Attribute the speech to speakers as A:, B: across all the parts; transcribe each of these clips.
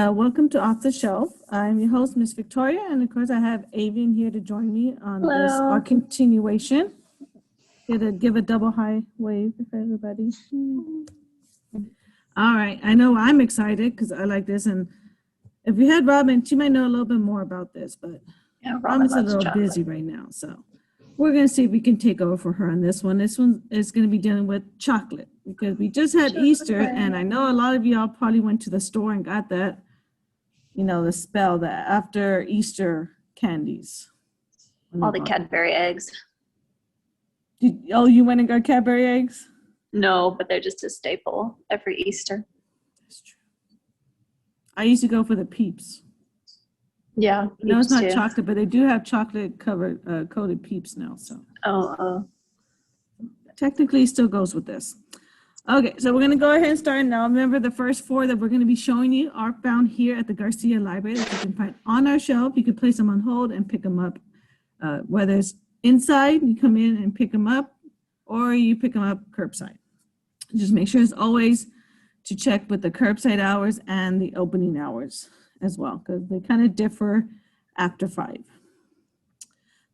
A: Welcome to Off the Shelf. I'm your host, Miss Victoria, and of course I have Avian here to join me on this, our continuation. Here to give a double high wave for everybody. All right, I know I'm excited because I like this, and if we had Robin, she might know a little bit more about this, but
B: yeah,
A: Robin's a little busy right now, so we're going to see if we can take over for her on this one. This one is going to be dealing with chocolate because we just had Easter, and I know a lot of y'all probably went to the store and got that, you know, the spell, that after Easter candies.
B: All the Cadbury eggs.
A: You went and got Cadbury eggs?
B: No, but they're just a staple every Easter.
A: That's true. I used to go for the Peeps.
B: Yeah.
A: No, it's not chocolate, but they do have chocolate covered coated Peeps now. So. Technically, it still goes with this. Okay, so we're going to go ahead and start now. Remember, the first four that we're going to be showing you are found here at the Garcia Library that you can find on our shelf. You can place them on hold and pick them up. Whether it's inside, you come in and pick them up, or you pick them up curbside. Just make sure, as always, to check with the curbside hours and the opening hours as well, because they kind of differ after 5. So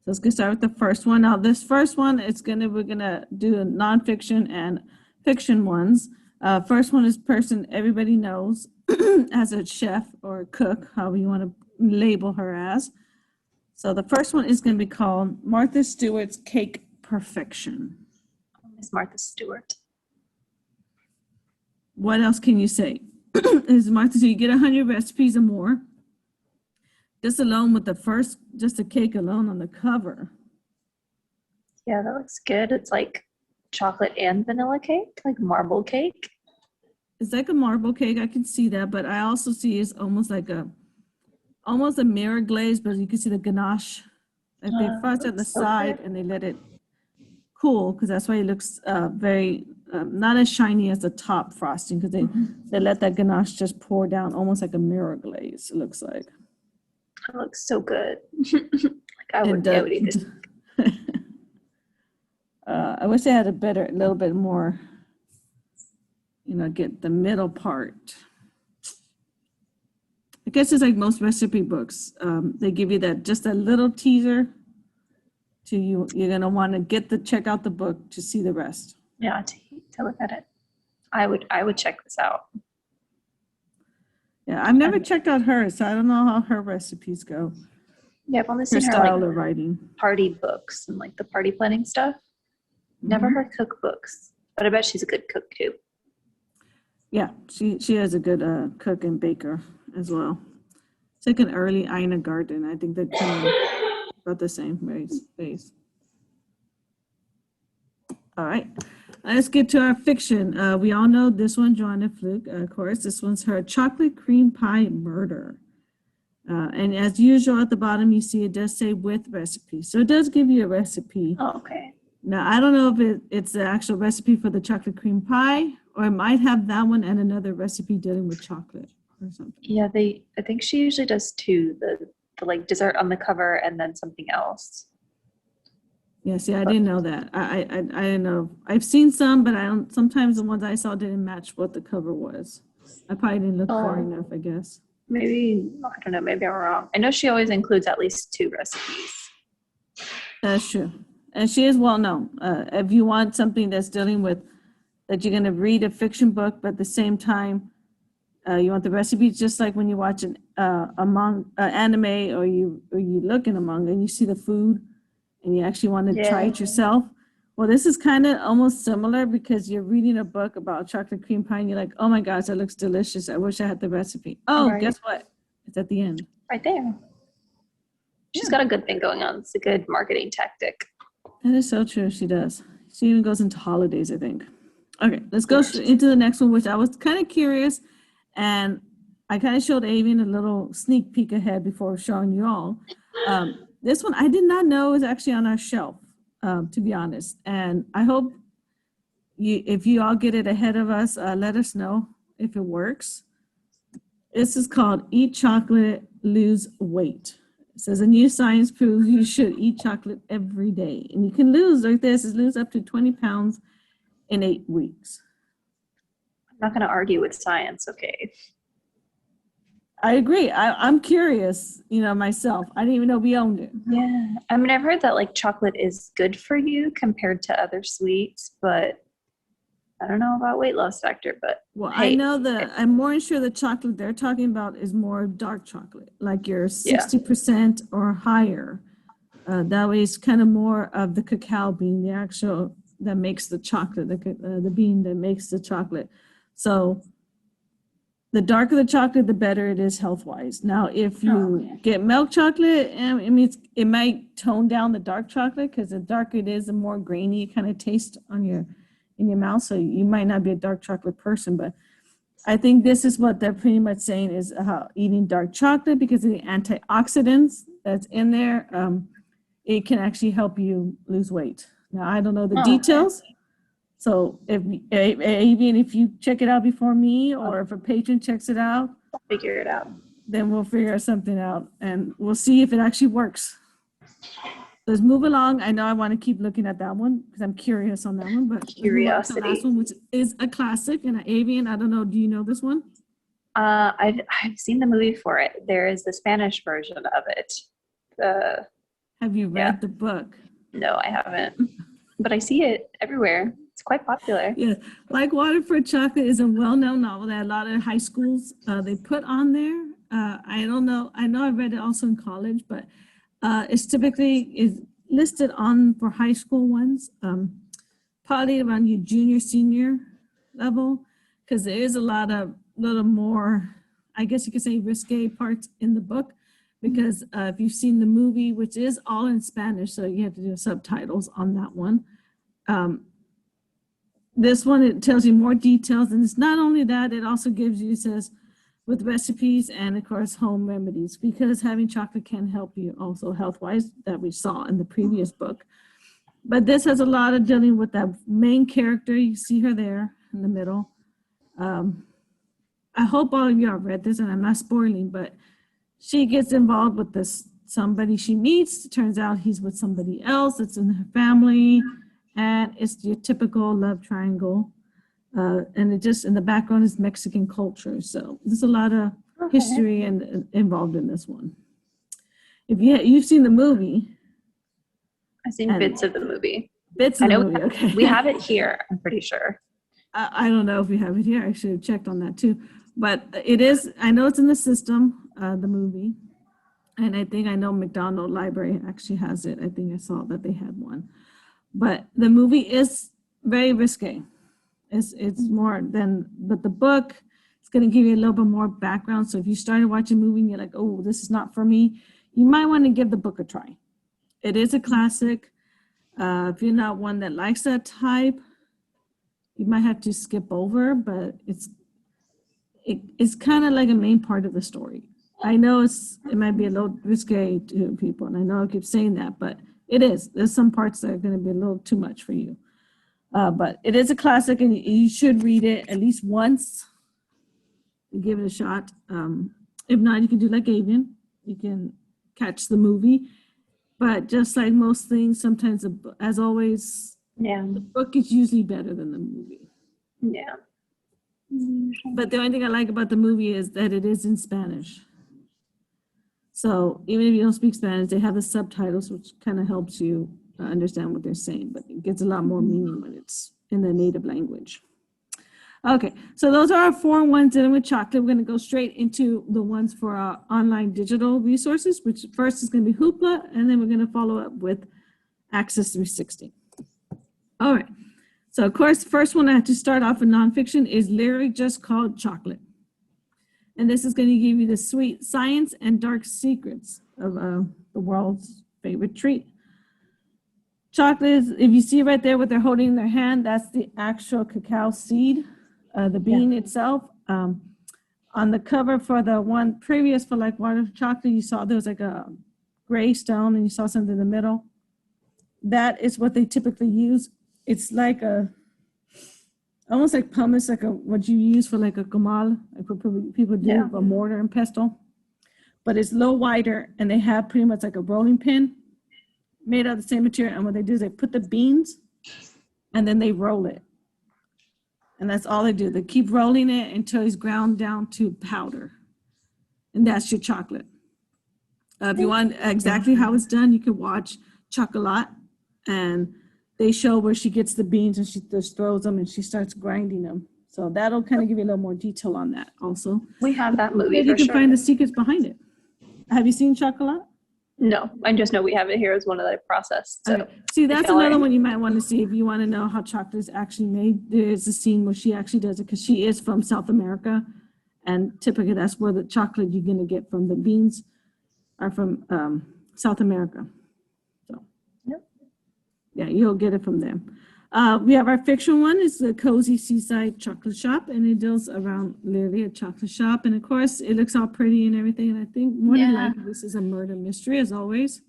A: let's get started with the first one. Now, this first one, we're gonna do nonfiction and fiction ones. First one is person everybody knows as a chef or a cook, however you want to label her as. So the first one is going to be called Martha Stewart's Cake Perfection.
B: Miss Martha Stewart.
A: What else can you say? Is Martha, so you get 100 recipes or more. Just alone with just the cake alone on the cover.
B: Yeah, that looks good. It's like chocolate and vanilla cake, like marble cake.
A: It's like a marble cake. I can see that, but I also see it's almost a mirror glaze, but you can see the ganache. Like they frost at the side and they let it cool, because that's why it looks very not as shiny as the top frosting, because they let that ganache just pour down almost like a mirror glaze. It looks like.
B: It looks so good. Like I would eat this.
A: I wish they had a little bit more, get the middle part. I guess it's like most recipe books. They give you just a little teaser to you. You're going to want to check out the book to see the rest.
B: Yeah, to look at it. I would check this out.
A: Yeah, I've never checked out hers, so I don't know how her recipes go.
B: Yeah, I've only
A: her
B: seen her
A: style of writing.
B: Party books and like the party planning stuff. Never her cookbooks, but I bet she's a good cook too. Yeah,
A: she is a good cook and baker as well. It's like an early Ina Garten. I think they're kind of about the same base. All right, let's get to our fiction. We all know this one, Joanna Fluke, of course. This one's her Chocolate Cream Pie Murder. And as usual, at the bottom, you see it does say with recipe. So it does give you a recipe.
B: Oh, okay.
A: Now, I don't know if it's the actual recipe for the chocolate cream pie, or it might have that one and another recipe dealing with chocolate or something.
B: Yeah, I think she usually does two, the like dessert on the cover and then something else.
A: Yeah, see, I didn't know that. I didn't know. I've seen some, but sometimes the ones I saw didn't match what the cover was. I probably didn't look far enough, I guess.
B: Maybe, I don't know, maybe I'm wrong. I know she always includes at least 2 recipes.
A: That's true. And she is well known. If you want something that's dealing with, that you're going to read a fiction book, but at the same time, you want the recipes, just like when you watch an anime or you look in a manga and you see the food and you actually want to try it yourself. Well, this is kind of almost similar, because you're reading a book about chocolate cream pie and you're like, oh my gosh, that looks delicious. I wish I had the recipe. Oh, guess what? It's at the end.
B: Right there. She's got a good thing going on. It's a good marketing tactic.
A: That is so true. She does. She even goes into holidays, I think. Okay, let's go into the next one, which I was kind of curious, and I kind of showed Avian a little sneak peek ahead before showing you all. This one I did not know is actually on our shelf, to be honest. And I hope if you all get it ahead of us, let us know if it works. This is called Eat Chocolate, Lose Weight. It says a new science proves you should eat chocolate every day. And you can lose up to 20 pounds in 8 weeks.
B: I'm not going to argue with science, okay?
A: I agree. I'm curious, myself. I didn't even know we owned it.
B: Yeah. I mean, I've heard that like chocolate is good for you compared to other sweets, but I don't know about weight loss factor, but
A: Well, I
B: hey,
A: know I'm more sure the chocolate they're talking about is more dark chocolate, like your
B: yeah.
A: 60% or higher. That way it's kind of more of the cacao bean, the actual that makes the chocolate, the bean that makes the chocolate. So the darker the chocolate, the better it is health-wise. Now, if you get milk chocolate, it means it might tone down the dark chocolate because the darker it is, the more grainy kind of taste in your mouth. So you might not be a dark chocolate person, but I think this is what they're pretty much saying is eating dark chocolate because of the antioxidants that's in there. It can actually help you lose weight. Now, I don't know the details. So even if you check it out before me or if a patron checks it out,
B: Figure it out.
A: then we'll figure something out and we'll see if it actually works. Let's move along. I know I want to keep looking at that one because I'm curious on that one, but
B: Curiosity.
A: the last one, which is a classic and an avian. I don't know. Do you know this one?
B: I've seen the movie for it. There is the Spanish version of it.
A: Have you read the book?
B: No, I haven't, but I see it everywhere. It's quite popular.
A: Yeah, like Waterford Chocolate is a well-known novel that a lot of high schools they put on there. I don't know. I know I read it also in college, but it's typically is listed on for high school ones, probably around your junior, senior level, because there is a little more, I guess you could say, risque parts in the book. Because if you've seen the movie, which is all in Spanish, so you have to do subtitles on that one. This one, it tells you more details, and it's not only that, it also gives you, it says, with recipes and, of course, home remedies, because having chocolate can help you also health-wise, that we saw in the previous book. But this has a lot of dealing with that main character. You see her there in the middle. I hope all of you have read this, and I'm not spoiling, but she gets involved with this somebody she meets. It turns out he's with somebody else that's in her family. And it's your typical love triangle. And it just, in the background is Mexican culture. So there's a lot of history and involved in this one. If you've seen the movie.
B: I've seen bits of the movie.
A: Bits of the movie, okay.
B: We have it here, I'm pretty sure.
A: I don't know if we have it here. I should have checked on that too. But it is, I know it's in the system, the movie. And I know McDonald Library actually has it. I think I saw that they had one. But the movie is very risque. It's more than, but the book is going to give you a little bit more background. So if you started watching a movie and you're like, oh, this is not for me, you might want to give the book a try. It is a classic. If you're not one that likes that type, you might have to skip over, but it's kind of like a main part of the story. I know it might be a little risque to people, and I know I keep saying that, but it is. There's some parts that are going to be a little too much for you. But it is a classic, and you should read it at least once. Give it a shot. If not, you can do like Avian. You can catch the movie. But just like most things, sometimes, as always, the book is usually better than the movie.
B: Yeah.
A: But the only thing I like about the movie is that it is in Spanish. So even if you don't speak Spanish, they have the subtitles, which kind of helps you understand what they're saying. But it gets a lot more meaning when it's in the native language. Okay, so those are our 4 ones dealing with chocolate. We're going to go straight into the ones for our online digital resources, which first is going to be Hoopla, and then we're going to follow up with Access 360. All right. So, of course, the first one I have to start off with nonfiction is literally just called Chocolate. And this is going to give you the sweet science and dark secrets of the world's favorite treat. Chocolate is, if you see right there what they're holding in their hand, that's the actual cacao seed, the bean itself. On the cover for the one previous for like Waterford Chocolate, you saw there was like a gray stone and you saw something in the middle. That is what they typically use. It's like almost like pumice, like what you use for like a comal, like what people do, a mortar and pestle. But it's a little wider, and they have pretty much like a rolling pin made out of the same material. And what they do is they put the beans, and then they roll it. And that's all they do. They keep rolling it until it's ground down to powder. and that's your chocolate. If you want exactly how it's done, you can watch Chocolate, and they show where she gets the beans and she just throws them and she starts grinding them. So that'll kind of give you a little more detail on that also.
B: We have that movie
A: Maybe you
B: for
A: can
B: sure.
A: find the secrets behind it. Have you seen Chocolate?
B: No, I just know we have it here as one that I processed. So
A: see, that's another one you might want to see if you want to know how chocolate is actually made. There is a scene where she actually does it because she is from South America, and typically that's where the chocolate you're going to get from the beans are from South America. So yeah, you'll get it from them. We have our fiction one. It's the Cozy Seaside Chocolate Shop, and it deals around literally a chocolate shop. And of course, it looks all pretty and everything. And I think more than likely this is a murder mystery, as always.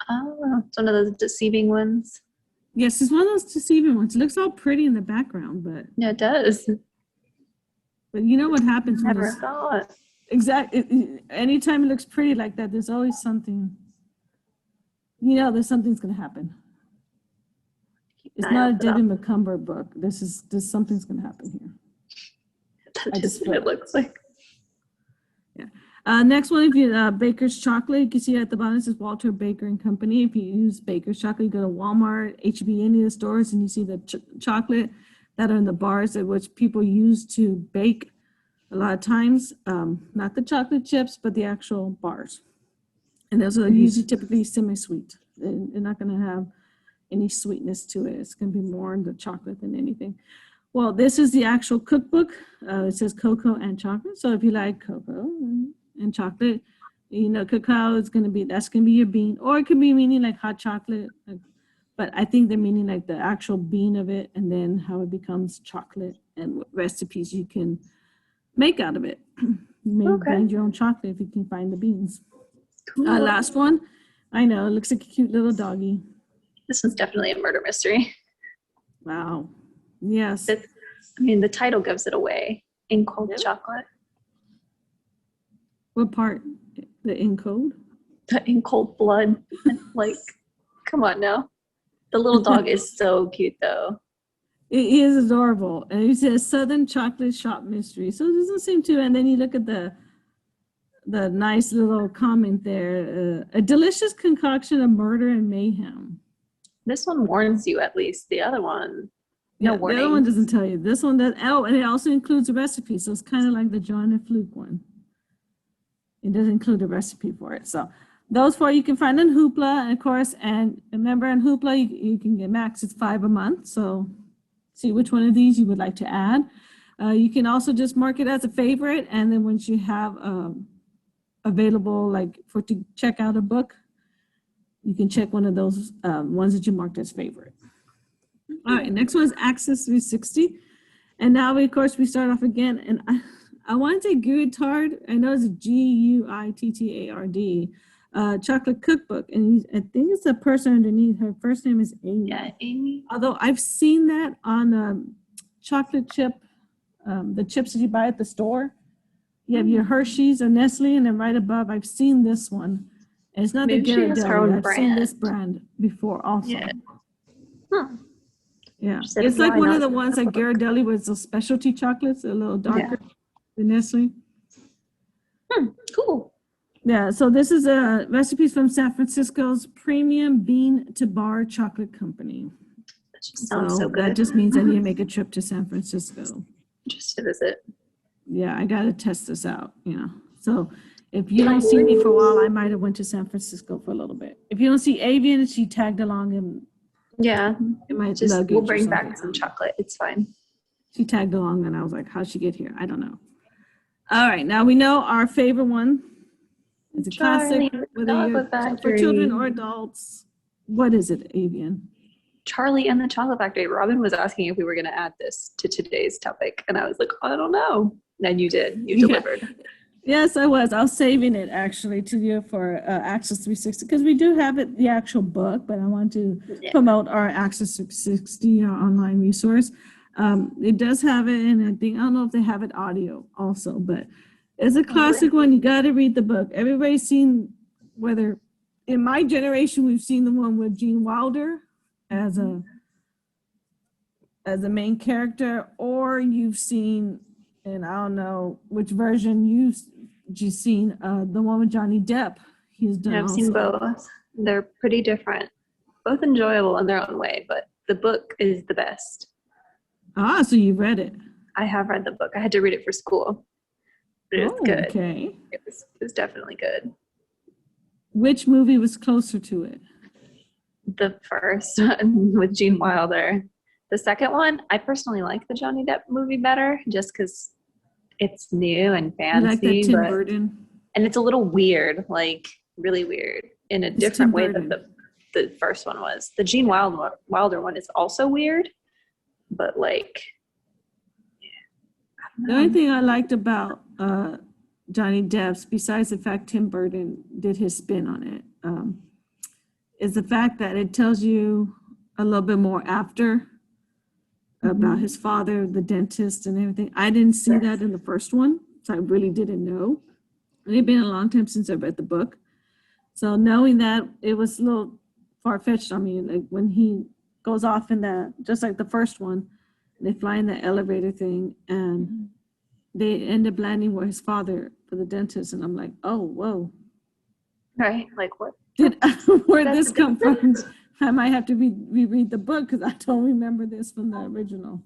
B: Oh, it's one of those deceiving ones.
A: Yes, it's one of those deceiving ones. It looks all pretty in the background, but
B: yeah, it does.
A: But you know what happens when
B: Never thought.
A: Exactly. Anytime it looks pretty like that, there's always something. You know, there's something's going to happen. It's not a Debbie McCumber book. This something's going to happen here.
B: That's just what it looks like.
A: Yeah. Next one, if you Baker's Chocolate, you can see at the bottom it says Walter Baker and Company. If you use Baker's Chocolate, you go to Walmart, HB, any of the stores, and you see the chocolate that are in the bars that which people use to bake a lot of times. Not the chocolate chips, but the actual bars. And those are usually typically semi-sweet. They're not going to have any sweetness to it. It's going to be more in the chocolate than anything. Well, this is the actual cookbook. It says cocoa and chocolate. So if you like cocoa and chocolate, you know, cacao is going to be, that's going to be your bean, or it could be meaning like hot chocolate. But I think they're meaning like the actual bean of it and then how it becomes chocolate and what recipes you can make out of it. You may blend your own chocolate if you can find the beans.
B: Cool.
A: Last one. I know, it looks like a cute little doggy.
B: This one's definitely a murder mystery.
A: Wow. Yes.
B: I mean, the title gives it away. In cold chocolate.
A: What part? The in code?
B: The in cold blood. Like, come on now. The little dog is so cute, though.
A: It is adorable. And it says Southern Chocolate Shop Mystery. So it doesn't seem to, and then you look at the nice little comment there. A delicious concoction of murder and mayhem.
B: This one warns you at least. The other one, no warning.
A: The other one doesn't tell you. This one does. Oh, and it also includes a recipe. So it's kind of like the Joanna Fluke one. It does include a recipe for it. So those four you can find on Hoopla, of course. And remember, on Hoopla, you can get max, it's $5 a month. So see which one of these you would like to add. You can also just mark it as a favorite. And then once you have available, like to check out a book, you can check one of those ones that you marked as favorite. All right, next one is Access 360. And now, of course, we start off again. And I want to say Guittard. I know it's Guittard, chocolate cookbook. And I think it's the person underneath. Her first name is Amy.
B: Yeah, Amy.
A: Although I've seen that on chocolate chip, the chips that you buy at the store. You have your Hershey's or Nestle, and then right above, I've seen this one. And it's not
B: Maybe
A: the Ghirardelli. I've seen
B: brand.
A: this brand before also.
B: Yeah. Huh.
A: Yeah. It's like one of the ones like Ghirardelli with the specialty chocolates, a little darker than Nestle.
B: Cool.
A: Yeah, so this is recipes from San Francisco's premium bean to bar chocolate company.
B: That just sounds so good.
A: That just means I need to make a trip to San Francisco.
B: Just to visit.
A: Yeah, I got to test this out, you know. So if you don't see me for a while, I might have went to San Francisco for a little bit. If you don't see Avian, she tagged along in my luggage.
B: We'll bring back some chocolate. It's fine.
A: She tagged along, and I was like, how'd she get here? I don't know. All right, now we know our favorite one. It's a classic, whether you're for children or adults. What is it, Avian?
B: Charlie and the Chocolate Factory. Robin was asking if we were going to add this to today's topic, and I was like, I don't know. And you did. You delivered.
A: Yes, I was. I was saving it actually to you for Access 360 because we do have it, the actual book, but I want to promote our Access 360 online resource. It does have it, and I don't know if they have it audio also, but it's a classic one. You got to read the book. Everybody's seen, whether in my generation, we've seen the one with Gene Wilder as a main character, or you've seen, and I don't know which version you you've seen the one with Johnny Depp. He's done.
B: I've seen both. They're pretty different. Both enjoyable in their own way, but the book is the best.
A: Ah, so you read it.
B: I have read the book. I had to read it for school. But it was good.
A: Okay.
B: It was definitely good.
A: Which movie was closer to it?
B: The first one with Gene Wilder. The second one, I personally like the Johnny Depp movie better, just because it's new and fancy.
A: You like that Tim Burton?
B: And it's a little weird, like really weird, in a different way than the first one was. The Gene Wilder one is also weird, but like,
A: the only thing I liked about Johnny Depp's, besides the fact Tim Burton did his spin on it, is the fact that it tells you a little bit more after about his father, the dentist, and everything. I didn't see that in the first one, so I really didn't know. It had been a long time since I read the book. So knowing that, it was a little far-fetched. I mean, like when he goes off in that, just like the first one, they fly in the elevator thing, and they end up landing where his father for the dentist, and I'm like, oh, whoa.
B: Right? Like what?
A: Where'd this come from? I might have to reread the book because I don't remember this from the original.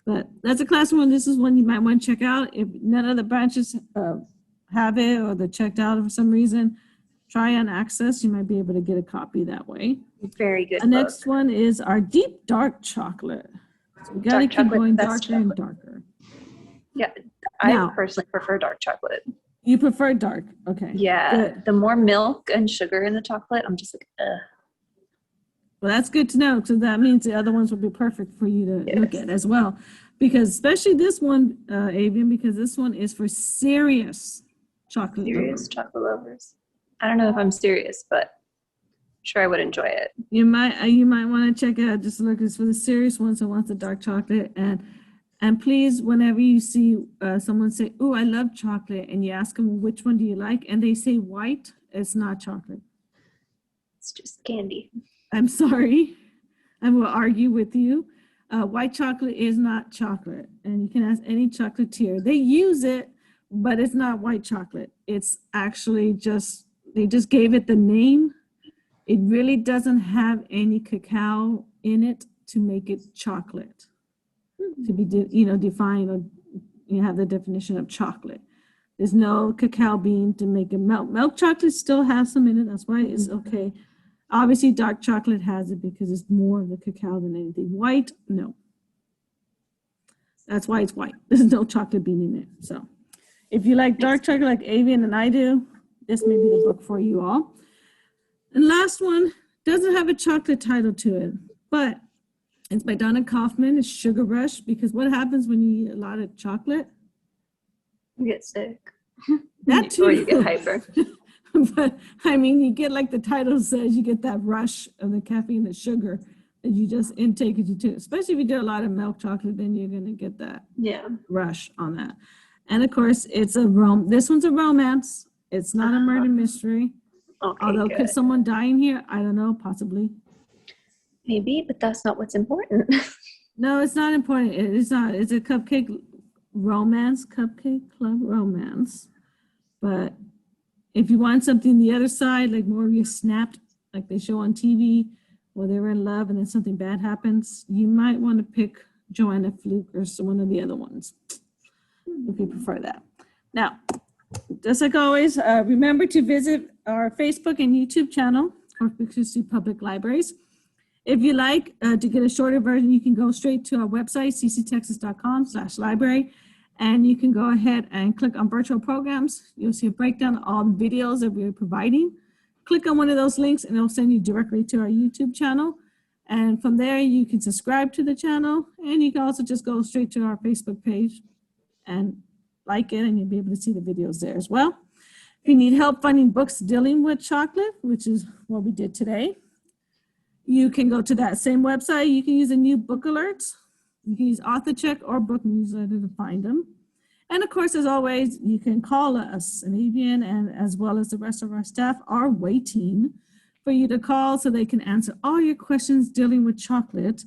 A: But that's a class one. This is one you might want to check out. If none of the branches have it or they're checked out for some reason, try on Access. You might be able to get a copy that way.
B: Very good.
A: The next one is our Deep Dark Chocolate. So we got to keep going darker and darker.
B: Yeah, I personally prefer dark chocolate.
A: You prefer dark? Okay.
B: Yeah, good. The more milk and sugar in the chocolate, I'm just like, ugh.
A: Well, that's good to know, because that means the other ones will be perfect for you to look at as well. Because especially this one, Avian, because this one is for serious chocolate lovers.
B: Chocolate lovers. I don't know if I'm serious, but I'm sure I would enjoy it.
A: You might want to check it out. Just look, it's for the serious ones who want the dark chocolate. And please, whenever you see someone say, "Oh, I love chocolate," and you ask them, "Which one do you like?" and they say white, it's not chocolate.
B: It's just candy.
A: I'm sorry. I will argue with you. White chocolate is not chocolate. And you can ask any chocolatier. They use it, but it's not white chocolate. It's actually they just gave it the name. It really doesn't have any cacao in it to make it chocolate. To be, defined or have the definition of chocolate. There's no cacao bean to make it melt. Milk chocolate still has some in it. That's why it's okay. Obviously, dark chocolate has it because it's more of the cacao than anything. White, no. That's why it's white. There's no chocolate bean in it. So if you like dark chocolate like Avian and I do, this may be the book for you all. And last one doesn't have a chocolate title to it, but it's by Donna Kaufman. It's Sugar Rush, because what happens when you eat a lot of chocolate?
B: You get sick.
A: That too.
B: Or you get hyper.
A: But I mean, you get, like the title says, you get that rush of the caffeine, the sugar that you just intake as you do. Especially if you do a lot of milk chocolate, then you're gonna get that rush on that. And of course, it's this one's a romance. It's not a murder mystery.
B: Okay,
A: although
B: good.
A: Could someone die in here? I don't know, possibly.
B: Maybe, but that's not what's important.
A: No, it's not important. It's not. It's a cupcake club romance. But if you want something the other side, like more of you snapped, like they show on TV, where they're in love and then something bad happens, you might want to pick Joanna Fluke or one of the other ones, if you prefer that. Now, just like always, remember to visit our Facebook and YouTube channel, Corpus Christi Public Libraries. If you like to get a shorter version, you can go straight to our website, cctexas.com/library, and you can go ahead and click on virtual programs. You'll see a breakdown of all the videos that we're providing. Click on one of those links and it'll send you directly to our YouTube channel. And from there, you can subscribe to the channel, and you can also just go straight to our Facebook page and like it, and you'll be able to see the videos there as well. If you need help finding books dealing with chocolate, which is what we did today, you can go to that same website. You can use a new book alerts. You can use author check or book newsletter to find them. And of course, as always, you can call us, and Avian and as well as the rest of our staff are waiting for you to call so they can answer all your questions dealing with chocolate,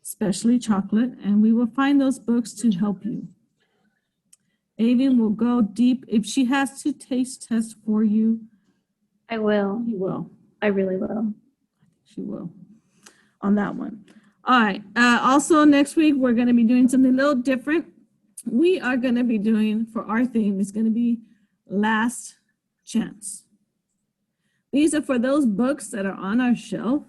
A: especially chocolate, and we will find those books to help you. Avian will go deep. If she has to taste test for you,
B: I will.
A: she will.
B: I really will.
A: She will on that one. All right. Also, next week, we're going to be doing something a little different. We are going to be doing, for our theme, it's going to be Last Chance. These are for those books that are on our shelf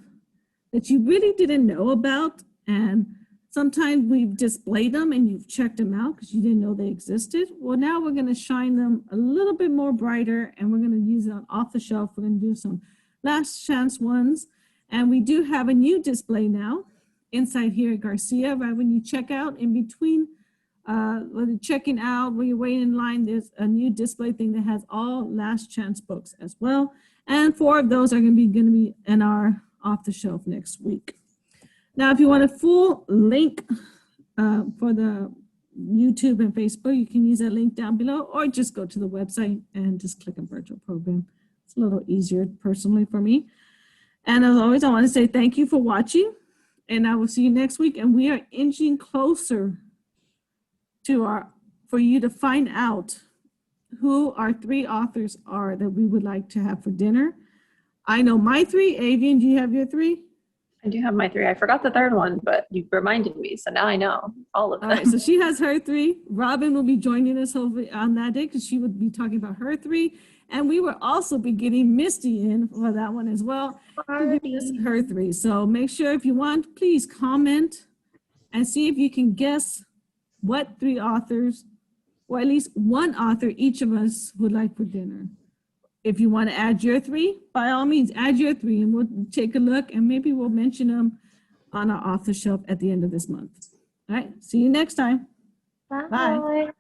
A: that you really didn't know about. And sometimes we've displayed them and you've checked them out because you didn't know they existed. Well, now we're going to shine them a little bit more brighter and we're going to use it on off the shelf. We're going to do some last chance ones. And we do have a new display now inside here at Garcia. Right when you check out, in between when you're checking out, when you're waiting in line, there's a new display thing that has all last chance books as well. And 4 of those are going to be in our off the shelf next week. Now, if you want a full link for the YouTube and Facebook, you can use that link down below, or just go to the website and just click on virtual program. It's a little easier personally for me. And as always, I want to say thank you for watching, and I will see you next week. And we are inching closer to for you to find out who our 3 authors are that we would like to have for dinner. I know my 3. Avian, do you have your 3?
B: I do have my 3. I forgot the 3rd one, but you reminded me, so now I know all of them.
A: All right, so she has her 3. Robin will be joining us hopefully on that day because she would be talking about her 3. And we will also be getting Misty in for that one as well. Her 3. So make sure if you want, please comment and see if you can guess what 3 authors, or at least 1 author each of us would like for dinner. If you want to add your 3, by all means, add your 3 and we'll take a look and maybe we'll mention them on our off the shelf at the end of this month. All right, see you next time.
B: Bye.
A: Bye.